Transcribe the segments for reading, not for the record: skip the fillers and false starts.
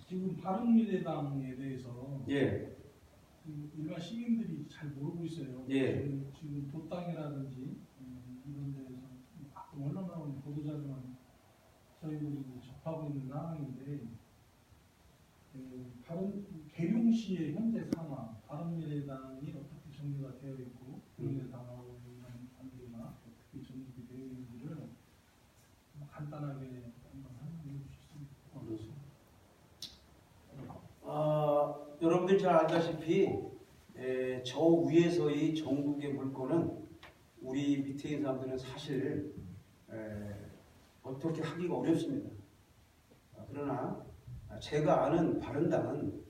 지금 바른미래당에 대해서 예. 일반 시민들이 잘 모르고 있어요. 예. 지금 도당이라든지 이런 데서 가끔 언론 나오는 보도자료만 저희들이 접하고 있는 상황인데 계룡시의 현재 상황, 바른미래당이 어떻게 정리가 되어 있고 국민의당하고 있는 관계가 어떻게 정립이 되어 있는지를 간단하게 한번 설명해 주실 수 있습니까? 여러분들 잘 알다시피 저 위에서의 전국의 물건은 우리 밑에 있는 사람들은 사실 어떻게 하기가 어렵습니다. 그러나 제가 아는 바른당은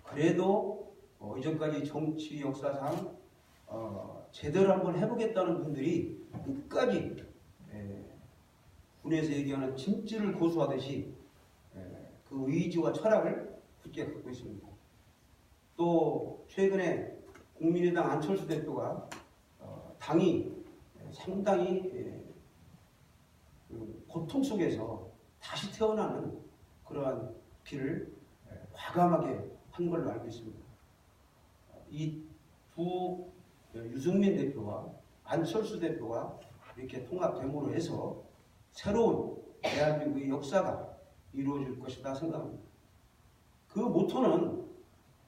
그래도 이전까지 정치 역사상 제대로 한번 해보겠다는 분들이 끝까지 군에서 얘기하는 진지를 고수하듯이 그 의지와 철학을 굳게 갖고 있습니다. 또 최근에 국민의당 안철수 대표가 당이 상당히 고통 속에서 다시 태어나는 그러한 길을 과감하게 한 걸로 알고 있습니다. 이 두 유승민 대표와 안철수 대표가 이렇게 통합됨으로 해서 새로운 대한민국의 역사가 이루어질 것이다 생각합니다. 그 모토는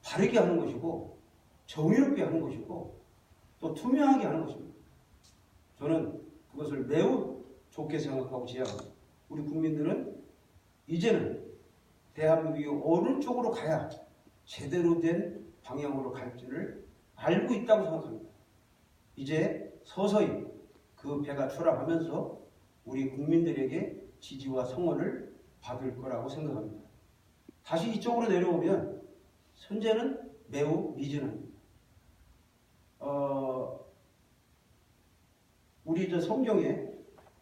바르게 하는 것이고 정의롭게 하는 것이고 또 투명하게 하는 것입니다. 저는 그것을 매우 좋게 생각하고 지향합니다. 우리 국민들은 이제는 대한민국이 어느 쪽으로 가야 제대로 된 방향으로 갈지를 알고 있다고 생각합니다. 이제 서서히 그 배가 출항하면서 우리 국민들에게 지지와 성원을 받을 거라고 생각합니다. 다시 이쪽으로 내려오면 현재는 매우 미진합니다. 우리 저 성경에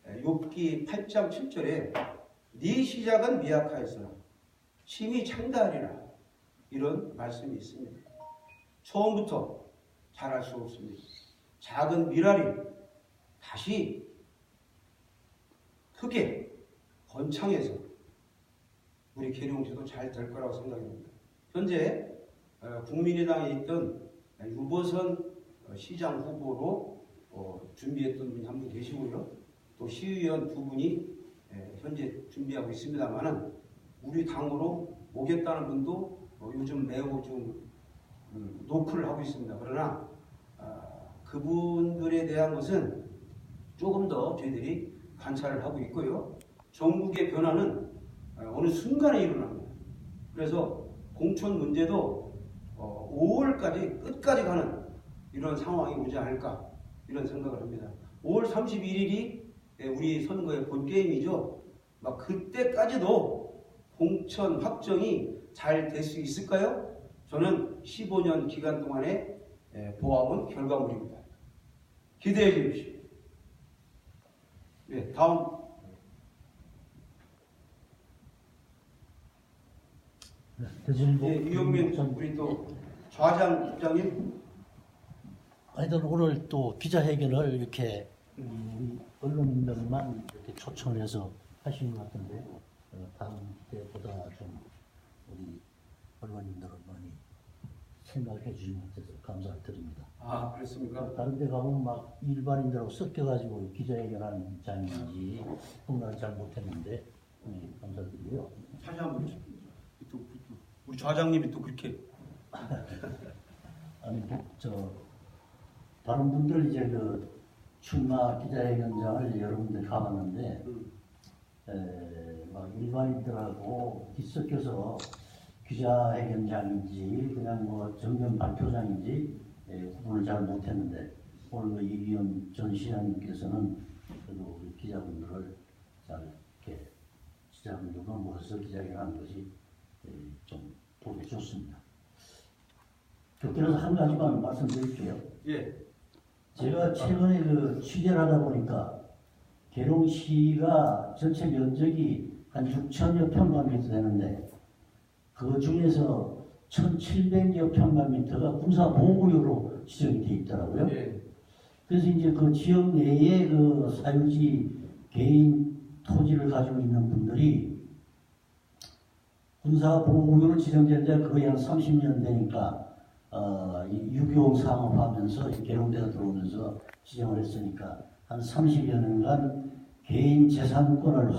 욥기 8장 7절에 네 시작은 미약하였으나 심히 창대하리라 이런 말씀이 있습니다. 처음부터 잘할 수 없습니다. 작은 미랄이 다시 크게 번창해서 우리 계룡시도 잘 될 거라고 생각합니다. 현재 국민의당에 있던 유보선 시장 후보로 준비했던 분이 한 분 계시고요. 또 시의원 두 분이 현재 준비하고 있습니다만은 우리 당으로 오겠다는 분도 요즘 매우 좀 노크를 하고 있습니다. 그러나 그분들에 대한 것은 조금 더 저희들이 관찰을 하고 있고요. 전국의 변화는 어느 순간에 일어납니다. 그래서 공천 문제도 5월까지 끝까지 가는 이런 상황이 오지 않을까 이런 생각을 합니다. 5월 31일이 우리 선거의 본 게임이죠. 막 그때까지도 공천 확정이 잘 될 수 있을까요? 저는 15년 기간 동안에 보아온 결과물입니다. 기대해 주십시오. 네, 다음. 네, 이용민 우리 또 좌장 국장님. 하여튼 오늘 또 기자회견을 이렇게 우리 언론인들만 이렇게 초청을 해서 하시는 것 같은데 다음 때보다 좀 우리 언론인들은 많이 생각해 주신 것 같아서 감사를 드립니다. 아, 그렇습니까? 다른 데 가면 막 일반인들하고 섞여가지고 기자회견하는 장인지 그건 잘 못했는데 감사드리고요. 다시 한번 우리 좌장님이 또 그렇게 아니 다른 분들 이제 그 출마 기자회견장을 여러분들 가봤는데 막 일반인들하고 뒤섞여서 기자회견장인지 그냥 뭐 정면 발표장인지 구분을 잘 못했는데 오늘 이위원 전 시장님께서는 그래도 우리 기자분들을 잘 이렇게 기자분들과 모여서 기자회견하는 것이 좀 보기 좋습니다. 곁들여서 한 가지만 말씀드릴게요. 예. 제가 최근에 그 취재를 하다 보니까 계룡시가 전체 면적이 한 6천여 평방미터 되는데 그 중에서 1,700여 평방미터가 군사보호구역으로 지정이 되어 있더라고요. 예. 그래서 이제 그 지역 내에 그 사유지 개인 토지를 가지고 있는 분들이 군사보호구역은 지정된 지 거의 한 30년 되니까 6.25 상업하면서 개롱대가 들어오면서 지정을 했으니까 한 30여 년간 개인 재산권을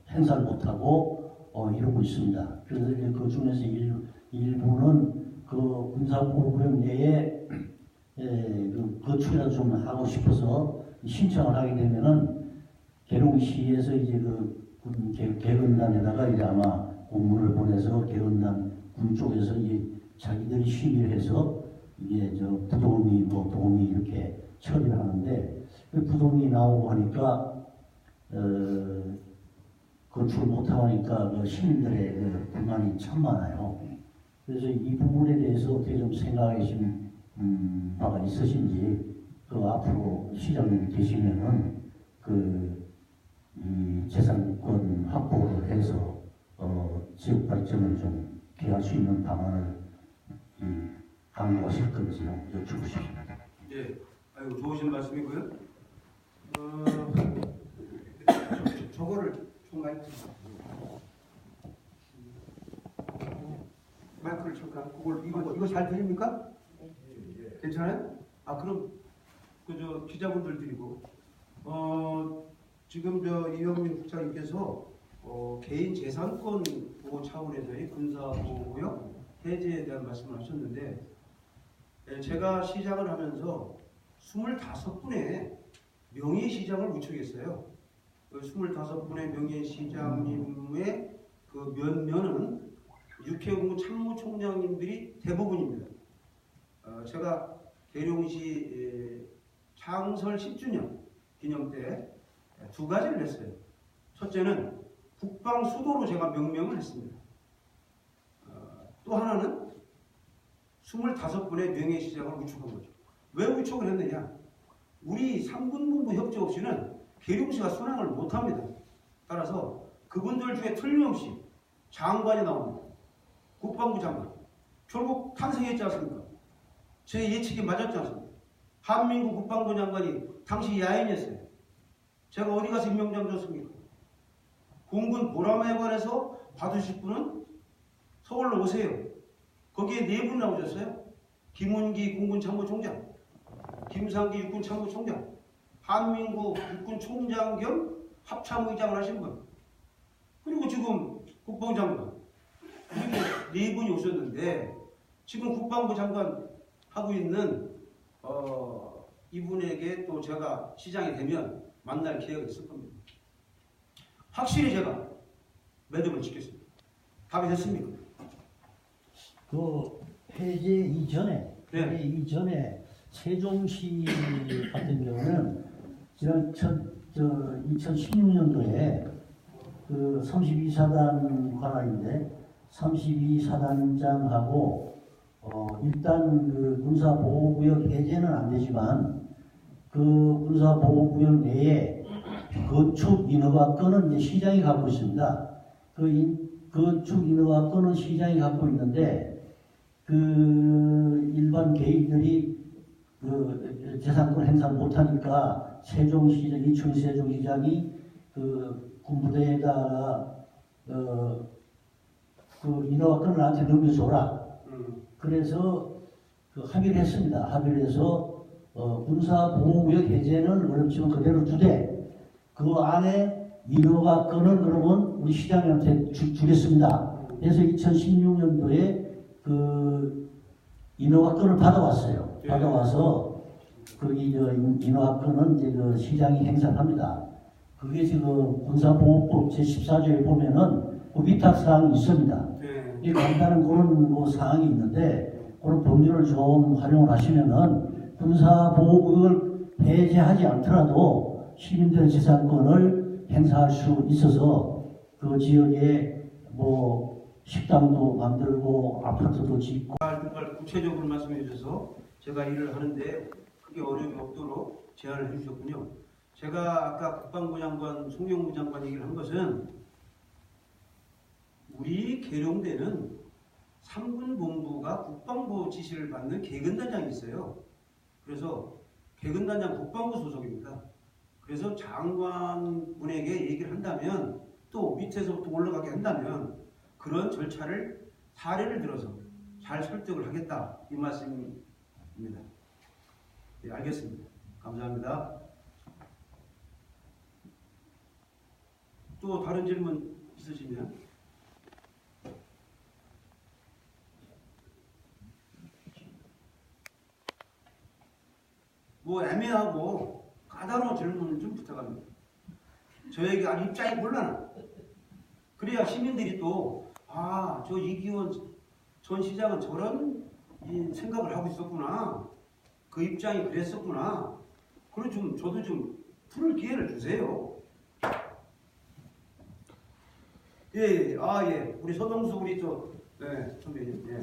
행사를 못하고 이러고 있습니다. 그래서 이제 그 중에서 일부는 그 군사보호구역 내에 그 거주라도 좀 하고 싶어서 신청을 하게 되면은 계룡시에서 이제 개건단에다가 이제 아마 공문을 보내서 개건단 군 쪽에서 이제 자기들이 심의를 해서 이게 부동의 동의 이렇게 처리를 하는데 그 부동의 나오고 하니까 건축을 못하고 하니까 그 시민들의 불만이 참 많아요. 그래서 이 부분에 대해서 어떻게 좀 생각해 계신 바가 있으신지 앞으로 시장님 계시면은 이 재산권 확보를 해서 지역 발전을 좀 기할 수 있는 방안을 강구하실 건지 여쭙고 싶습니다. 예, 아이고 좋으신 말씀이고요. 저거를 마이크를 칠까? 이거 잘 들립니까? 괜찮아요? 그럼 기자분들 드리고 지금 이영민 국장님께서 개인 재산권 보호 차원에서의 군사보호구역 해제에 대한 말씀을 하셨는데 제가 시장을 하면서 25분의 명예시장을 우측했어요. 그 25분의 명예시장님의 그 면면은 육해공무 참모총장님들이 대부분입니다. 제가 계룡시 창설 10주년 기념 때 두 가지를 했어요. 첫째는 국방 수도로 제가 명명을 했습니다. 또 하나는 25분의 명예시장을 우측한 거죠. 왜 우측을 했느냐? 우리 3군본부 협조 없이는 계룡시가 순항을 못합니다. 따라서 그분들 중에 틀림없이 장관이 나옵니다. 국방부 장관. 결국 탄생했지 않습니까? 제 예측이 맞았지 않습니까? 한민구 국방부 장관이 당시 야인이었어요. 제가 어디 가서 임명장 줬습니까? 공군 보람회관에서 받으실 분은 서울로 오세요. 거기에 네 분 나오셨어요. 김은기 공군참모총장, 김상기 육군참모총장, 한민구 육군총장 겸 합참의장을 하신 분, 그리고 지금 국방장관, 이렇게 네 분이 오셨는데 지금 국방부 장관 하고 있는 이분에게 또 제가 시장이 되면 만날 기회가 있을 겁니다. 확실히 제가 매듭을 지켰습니다. 답이 됐습니까? 해제 이전에 세종시 같은 경우는 지난 2016년도에 그 32사단 관할인데 32사단장하고 일단 그 군사보호구역 해제는 안 되지만 그 군사보호구역 내에 건축 인허가권은 이제 시장이 갖고 있습니다. 건축 인허가권은 시장이 갖고 있는데 그 일반 개인들이 그 재산권 행사를 못하니까 세종시장, 이춘희 세종시장이 그 군부대에다가 그 인허가권을 나한테 넘겨줘라. 그래서 그 합의를 했습니다. 합의를 해서 군사보호구역 해제는 어렵지만 그대로 두되 그 안에 인허가권을 그러면 우리 시장님한테 주겠습니다. 그래서 2016년도에 그 인허가권을 받아왔어요. 받아와서 거기 인허가권은 이제 그 시장이 행사를 합니다. 그게 지금 군사보호법 제14조에 보면은 그 위탁사항이 있습니다. 이 간단한 그런 사항이 있는데 그런 법률을 좀 활용을 하시면은 군사보호구역을 해제하지 않더라도 시민들의 재산권을 행사할 수 있어서 그 지역에 식당도 만들고 아파트도 짓고 구체적으로 말씀해 주셔서 제가 일을 하는데 크게 어려움이 없도록 제안을 해주셨군요. 제가 아까 국방부 장관, 송영무 장관 얘기를 한 것은 우리 계룡대는 3군 본부가 국방부 지시를 받는 계근단장이 있어요. 그래서 계근단장 국방부 소속입니다. 그래서 장관분에게 얘기를 한다면 또 밑에서부터 올라가게 한다면 그런 절차를 사례를 들어서 잘 설득을 하겠다 이 말씀입니다. 네, 알겠습니다. 감사합니다. 또 다른 질문 있으시면 뭐 애매하고 까다로운 질문을 좀 부탁합니다. 저에게 아주 입장이 곤란한. 그래야 시민들이 또 저 이기원 전 시장은 저런 생각을 하고 있었구나. 그 입장이 그랬었구나. 그리고 좀 저도 좀 풀을 기회를 주세요. 예. 우리 서동수 우리 선배님. 예.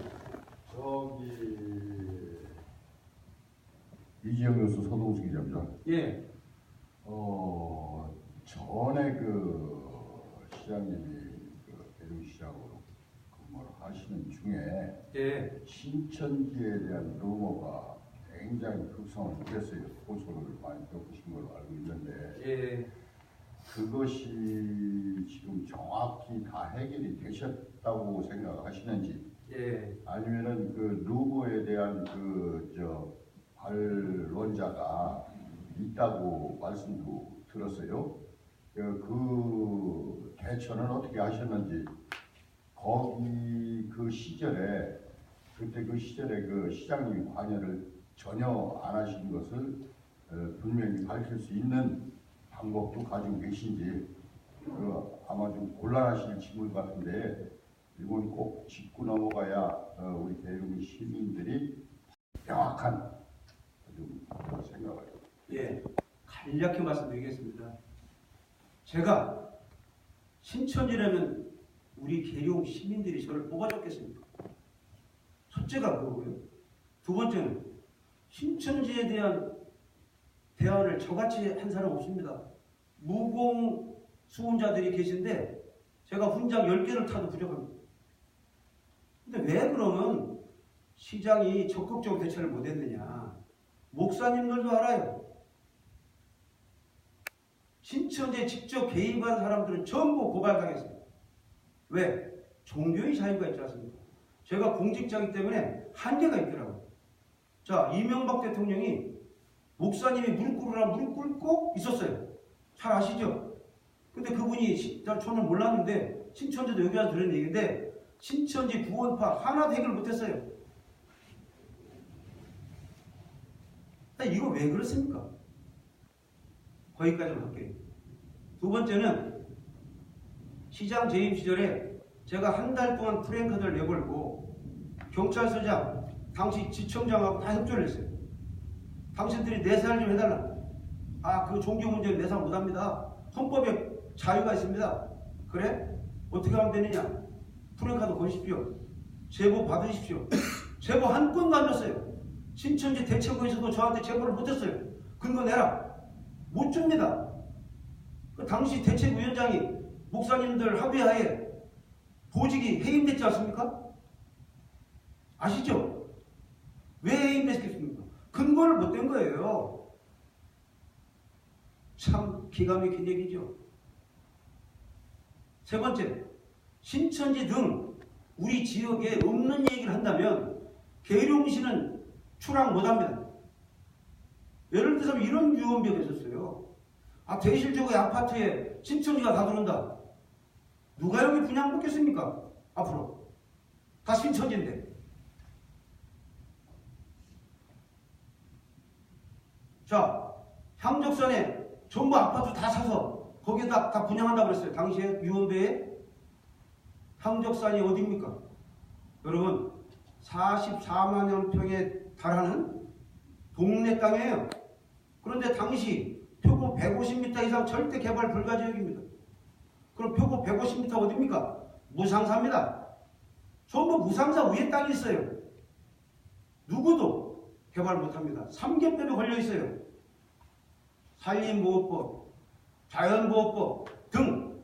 이지영 교수 서동수 기자입니다. 예. 전에 시장님이 대륙시장으로 근무를 하시는 중에 예. 신천지에 대한 루머가 굉장히 극성을 부렸어요. 호소를 많이 겪으신 걸로 알고 있는데 예. 그것이 지금 정확히 다 해결이 되셨다고 생각하시는지, 예. 아니면은 그 루머에 대한 반론자가 있다고 말씀도 들었어요. 그 대처는 어떻게 하셨는지, 거기 그 시절에 그 시장님이 관여를 전혀 안 하신 것을 분명히 밝힐 수 있는 방법도 가지고 계신지, 아마 좀 곤란하실 질문 같은데 이건 꼭 짚고 넘어가야 우리 대륙 시민들이 명확한 생각을. 예. 간략히 말씀드리겠습니다. 제가 신천지라면 우리 계룡 시민들이 저를 뽑아줬겠습니까? 첫째가 그거고요. 두 번째는 신천지에 대한 대안을 저같이 한 사람 없습니다. 무공 수훈자들이 계신데 제가 훈장 10개를 타도 부족합니다. 근데 왜 그러면 시장이 적극적으로 대처를 못했느냐? 목사님들도 알아요. 신천지에 직접 개입한 사람들은 전부 고발당했습니다. 왜? 종교의 자유가 있지 않습니까? 제가 공직자이기 때문에 한계가 있더라고요. 자, 이명박 대통령이 목사님이 무릎 꿇고 있었어요. 잘 아시죠? 근데 그분이 저는 몰랐는데 신천지도 여기 와서 들은 얘기인데 신천지 구원파 하나도 해결 못했어요. 이거 왜 그렇습니까? 거기까지만 할게요. 두 번째는 시장 재임 시절에 제가 한 달 동안 프랭카드를 내걸고 경찰서장, 당시 지청장하고 다 협조를 했어요. 당신들이 내살 좀 해달라. 그 종교 문제는 내살 못합니다. 헌법에 자유가 있습니다. 그래? 어떻게 하면 되느냐? 프랭카드 거십시오. 제보 받으십시오. 제보 한 건도 안 줬어요. 신천지 대책부에서도 저한테 제보를 못했어요. 근거 내라. 못 줍니다. 그 당시 대책위원장이 목사님들 합의하에 보직이 해임됐지 않습니까? 아시죠? 왜 해임됐겠습니까? 근거를 못 댄 거예요. 참 기가 막힌 얘기죠. 세 번째, 신천지 등 우리 지역에 없는 얘기를 한다면 계룡시는 출항 못합니다. 예를 들어서 이런 유언비어가 있었어요. 대실지구의 아파트에 신천지가 다 들어온다. 누가 여기 분양 받겠습니까? 앞으로. 다 신천지인데. 자, 향적산에 전부 아파트 다 사서 거기에다 다 분양한다고 그랬어요. 당시에 유언비에. 향적산이 어디입니까? 여러분, 44만여 평에 달하는 동네 땅이에요. 그런데 당시 표고 150m 이상 절대 개발 불가 지역입니다. 그럼 표고 150m 어디입니까? 무상사입니다. 전부 무상사 위에 땅이 있어요. 누구도 개발 못합니다. 3개법에 걸려있어요. 산림보호법, 자연보호법 등.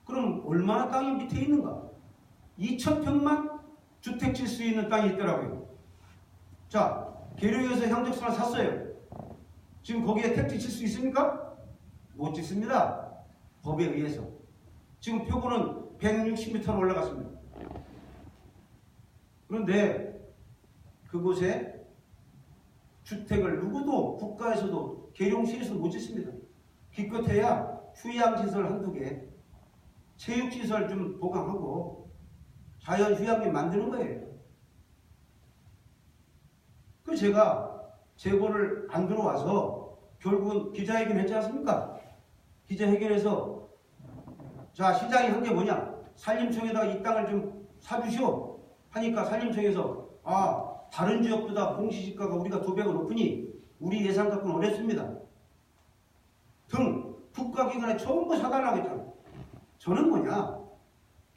그럼 얼마나 땅이 밑에 있는가? 2,000평만 주택 질 수 있는 땅이 있더라고요. 자, 계룡에서 향적산을 샀어요. 지금 거기에 택지 칠 수 있습니까? 못 짓습니다. 법에 의해서. 지금 표고는 160m로 올라갔습니다. 그런데 그곳에 주택을 누구도 국가에서도 계룡시에서 못 짓습니다. 기껏해야 휴양시설 한두 개, 체육시설 좀 보강하고 자연 휴양림 만드는 거예요. 그래서 제가 제보를 안 들어와서 결국은 기자회견 했지 않습니까? 기자회견에서 자, 시장이 한 게 뭐냐? 산림청에다가 이 땅을 좀 사주시오 하니까 산림청에서 다른 지역보다 공시지가가 우리가 2배가 높으니 우리 예산 갖고는 어렵습니다 등 국가기관에 전부 사달라고 했잖아요. 저는 뭐냐,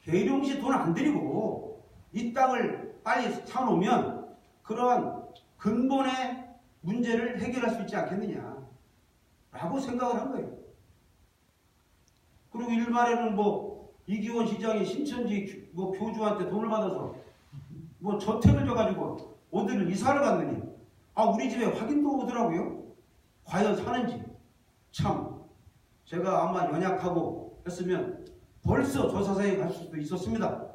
계룡시 돈 안 들이고 이 땅을 빨리 사놓으면 그러한 근본의 문제를 해결할 수 있지 않겠느냐 라고 생각을 한 거예요. 그리고 일말에는 뭐 이기원 시장이 신천지 뭐 교주한테 돈을 받아서 뭐 저택을 줘가지고 어디를 이사를 갔느니 우리 집에 확인도 오더라고요. 과연 사는지. 참 제가 아마 연약하고 했으면 벌써 조사사에 갈 수도 있었습니다.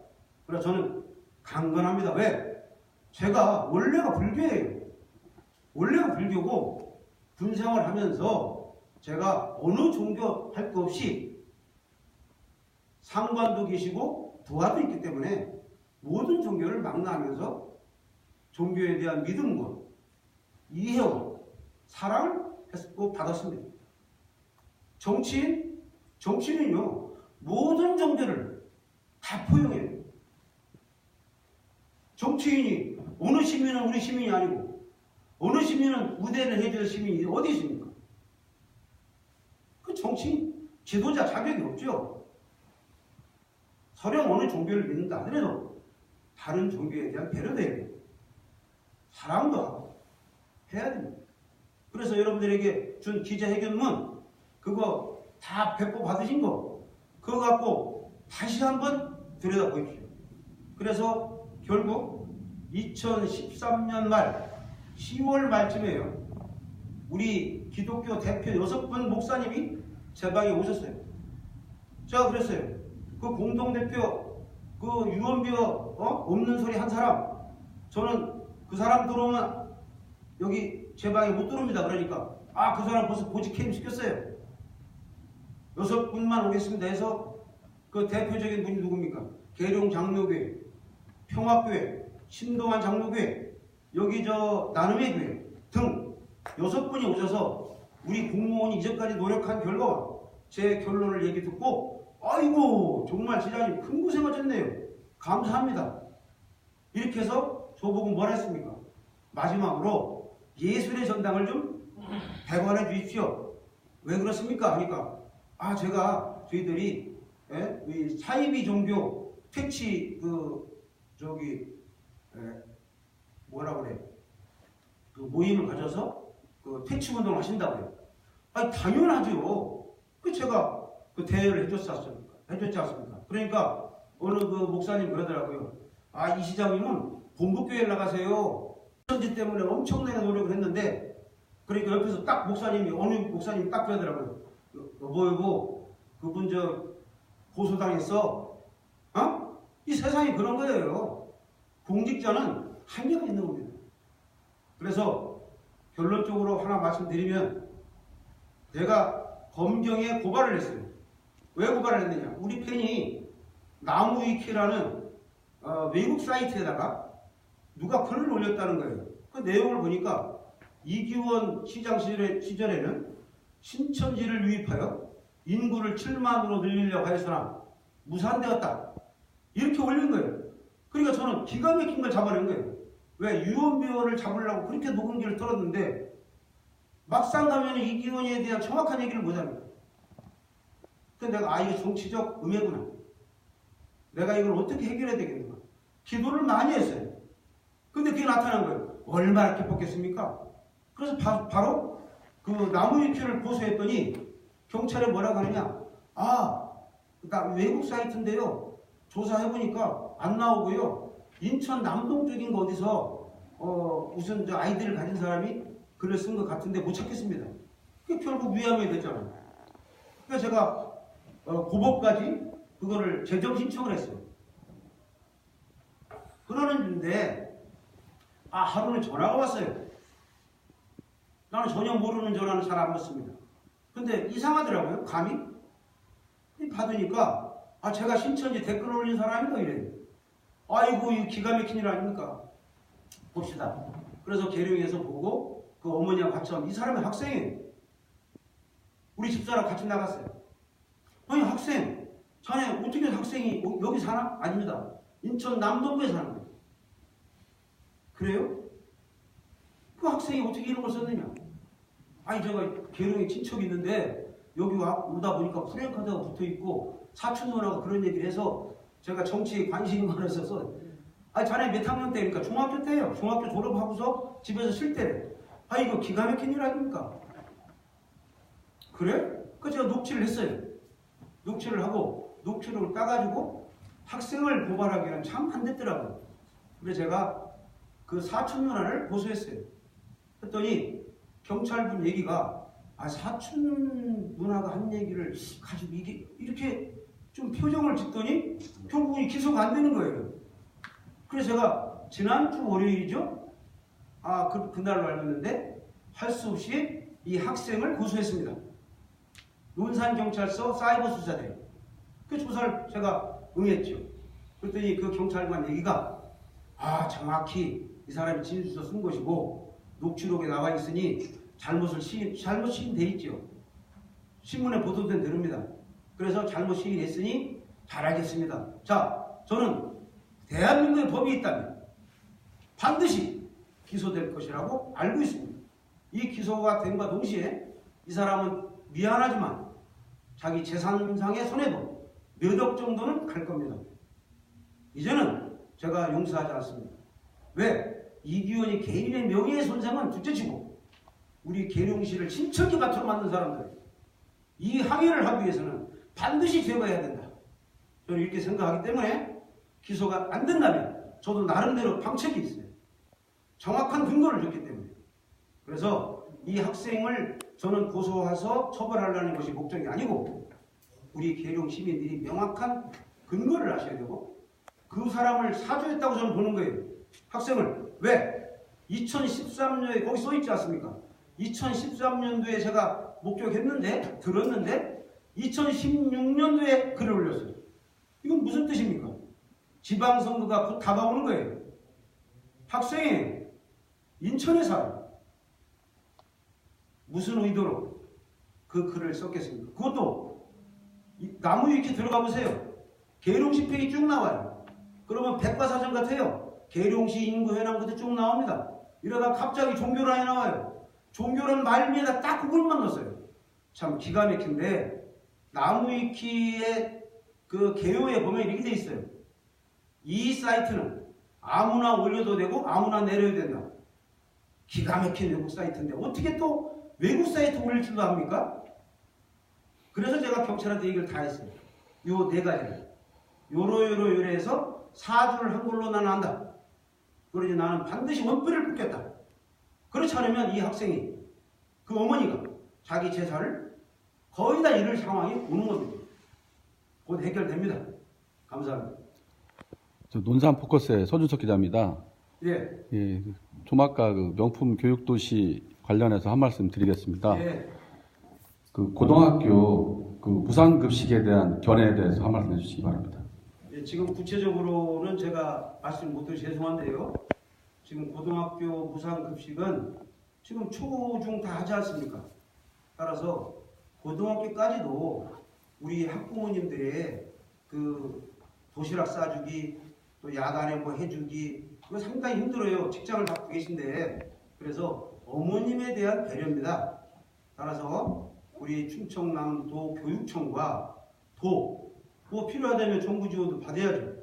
그래서 저는 강건합니다. 왜? 제가 원래가 불교예요. 원래가 불교고 군생활 하면서 제가 어느 종교 할 거 없이 상관도 계시고 부하도 있기 때문에 모든 종교를 망라하면서 종교에 대한 믿음과 이해와 사랑을 받았습니다. 정치인은요 모든 종교를 다 포용해요. 정치인이 어느 시민은 우리 시민이 아니고 어느 시민은 우대를 해줄 시민이 어디 있습니까? 그 정치인 지도자 자격이 없죠. 설령 어느 종교를 믿는다 하더라도 다른 종교에 대한 배려도 해야 돼요. 사랑도 하고 해야 됩니다. 그래서 여러분들에게 준 기자회견문 그거 다 배포 받으신 거 그거 갖고 다시 한번 들여다보십시오. 그래서 결국 2013년 말 10월 말쯤에요. 우리 기독교 대표 6분 목사님이 제 방에 오셨어요. 제가 그랬어요. 그 공동대표 그 유언비어 없는 소리 한 사람 저는 그 사람 들어오면 여기 제 방에 못 들어옵니다. 그러니까 그 사람 벌써 보직 해임 시켰어요. 6분만 오겠습니다 해서 그 대표적인 분이 누굽니까? 계룡 장로교회, 평화교회, 신동안 장로교회, 여기 나눔의 교회 등 6분이 오셔서 우리 공무원이 이전까지 노력한 결과와 제 결론을 얘기 듣고 아이고 정말 지장님 큰 고생하셨네요. 감사합니다. 이렇게 해서 저보고 뭘 했습니까? 마지막으로 예술의 전당을 좀 배관해 주십시오. 왜 그렇습니까? 하니까 저희들이 이 사이비 종교 퇴치 뭐라 그래 그 모임을 가져서 그 퇴치 운동을 하신다고요. 당연하죠. 제가 그 대여를 해줬지 않습니까? 그러니까 어느 그 목사님 그러더라고요. 이 시장님은 본부교회를 나가세요. 선지 때문에 엄청나게 노력을 했는데 그러니까 옆에서 딱 목사님이 어느 목사님이 딱 그러더라고요. 여보 그분 고소당했어. 이 세상이 그런 거예요. 공직자는 한계가 있는 겁니다. 그래서 결론적으로 하나 말씀드리면 제가 검경에 고발을 했어요. 왜 고발을 했느냐? 우리 팬이 나무위키라는 외국 사이트에다가 누가 글을 올렸다는 거예요. 그 내용을 보니까 이기원 시장 시절에는 신천지를 유입하여 인구를 7만으로 늘리려고 하였으나 무산되었다. 이렇게 올린 거예요. 그러니까 저는 기가 막힌 걸 잡아낸 거예요. 왜? 유언비어를 잡으려고 그렇게 녹음기를 틀었는데 막상 가면 이기원에 대한 정확한 얘기를 못합니다. 근데 내가 이거 정치적 음해구나. 내가 이걸 어떻게 해결해야 되겠는가. 기도를 많이 했어요. 근데 그게 나타난 거예요. 얼마나 기뻤겠습니까? 그래서 바로 그 나무위키를 고소했더니 경찰에 뭐라고 하느냐. 그러니까 외국 사이트인데요. 조사해보니까 안 나오고요. 인천 남동 쪽인 거 어디서 무슨 아이디를 가진 사람이 글을 쓴 것 같은데 못 찾겠습니다. 그게 결국 위험이 됐잖아요. 그래서 제가 고법까지 그거를 재정 신청을 했어요. 그러는데 하루는 전화가 왔어요. 나는 전혀 모르는 전화는 잘 안 받습니다. 근데 이상하더라고요. 감이 받으니까 제가 신천지 댓글 올린 사람인가 이래요. 아이고 이 기가 막힌 일 아닙니까? 봅시다. 그래서 계룡에서 보고 그 어머니와 같이 하면 이 사람이 학생이에요. 우리 집사람 같이 나갔어요. 아니 학생, 자네 어떻게 학생이 여기 사나? 아닙니다. 인천 남동구에 사는 거예요. 그래요? 그 학생이 어떻게 이런 걸 썼느냐? 아니 제가 계룡에 친척이 있는데 여기 오다 보니까 프랭카드가 붙어있고 사촌 누나가 그런 얘기를 해서 제가 정치에 관심이 많았어서 자네 몇 학년 때니까 중학교 때예요. 중학교 졸업하고서 집에서 쉴 때래. 이거 기가 막힌 일 아닙니까? 그래? 그 제가 녹취를 했어요. 녹취를 하고 녹취록을 따가지고 학생을 고발하기에는 참 안 됐더라고요. 그래서 제가 그 사촌 누나를 고소했어요. 했더니 경찰분 얘기가 사촌 누나가 한 얘기를 가지고 이게 이렇게 좀 표정을 짓더니 결국은 기소가 안 되는 거예요. 그래서 제가 지난주 월요일이죠? 그날로 알고 있는데 할 수 없이 이 학생을 고소했습니다. 논산경찰서 사이버수사대. 그 조사를 제가 응했죠. 그랬더니 그 경찰관 얘기가 정확히 이 사람이 진술서 쓴 것이고 녹취록에 나와 있으니 잘못 시인돼 있죠. 신문에 보도된 대로입니다. 그래서 잘못 시인했으니 잘하겠습니다. 자, 저는 대한민국의 법이 있다면 반드시 기소될 것이라고 알고 있습니다. 이 기소가 됨과 동시에 이 사람은 미안하지만 자기 재산상의 손해도 몇 억 정도는 갈 겁니다. 이제는 제가 용서하지 않습니다. 왜? 이기원이 개인의 명예의 손상은 둘째치고 우리 계룡시를 신천지 같으로 만든 사람들 이 항해를 하기 위해서는 반드시 제거해야 된다. 저는 이렇게 생각하기 때문에 기소가 안 된다면 저도 나름대로 방책이 있어요. 정확한 근거를 줬기 때문에. 그래서 이 학생을 저는 고소해서 처벌하려는 것이 목적이 아니고 우리 계룡 시민들이 명확한 근거를 아셔야 되고 그 사람을 사주했다고 저는 보는 거예요. 학생을. 왜? 2013년에 거기 써있지 않습니까? 2013년도에 제가 목격했는데 들었는데 2016년도에 글을 올렸어요. 이건 무슨 뜻입니까? 지방선거가 곧 다가오는 거예요. 학생이 인천에 살아요. 무슨 의도로 그 글을 썼겠습니까? 그것도 나무 위키 들어가 보세요. 계룡시 팩이 쭉 나와요. 그러면 백과사전 같아요. 계룡시 인구 현황 것도 쭉 나옵니다. 이러다 갑자기 종교란이 나와요. 종교란 말미에다 딱 그걸만 넣었어요. 참 기가 막힌데 나무 위키의 그 개요에 보면 이렇게 돼 있어요. 이 사이트는 아무나 올려도 되고 아무나 내려야 된다. 기가 막힌 외국 사이트인데 어떻게 또 외국 사이트 올릴 줄도 합니까? 그래서 제가 경찰한테 얘기를 다 했어요. 요 네 가지를 요래해서 사주를 한 걸로 나는 한다. 그러니 나는 반드시 원뿔을 뽑겠다. 그렇지 않으면 이 학생이 그 어머니가 자기 재산을 거의 다 잃을 상황이 오는 겁니다. 곧 해결됩니다. 감사합니다. 저 논산 포커스의 서준석 기자입니다. 예. 좀 아까 그 명품 교육도시 관련해서 한 말씀 드리겠습니다. 예. 그 고등학교 그 무상급식에 대한 견해에 대해서 한 말씀 해주시기 바랍니다. 예, 지금 구체적으로는 제가 말씀 못 드려 죄송한데요. 지금 고등학교 무상급식은 지금 초, 중 다 하지 않습니까? 따라서 고등학교까지도 우리 학부모님들의 그 도시락 싸주기 또 야간에 뭐 해주기 그거 상당히 힘들어요. 직장을 갖고 계신데. 그래서 어머님에 대한 배려입니다. 따라서 우리 충청남도 교육청과 뭐 필요하다면 정부 지원도 받아야죠.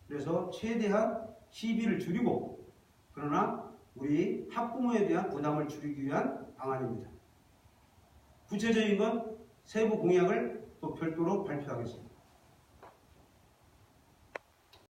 그래서 최대한 시비를 줄이고 그러나 우리 학부모에 대한 부담을 줄이기 위한 방안입니다. 구체적인 건 세부 공약을 또 별도로 발표하겠습니다.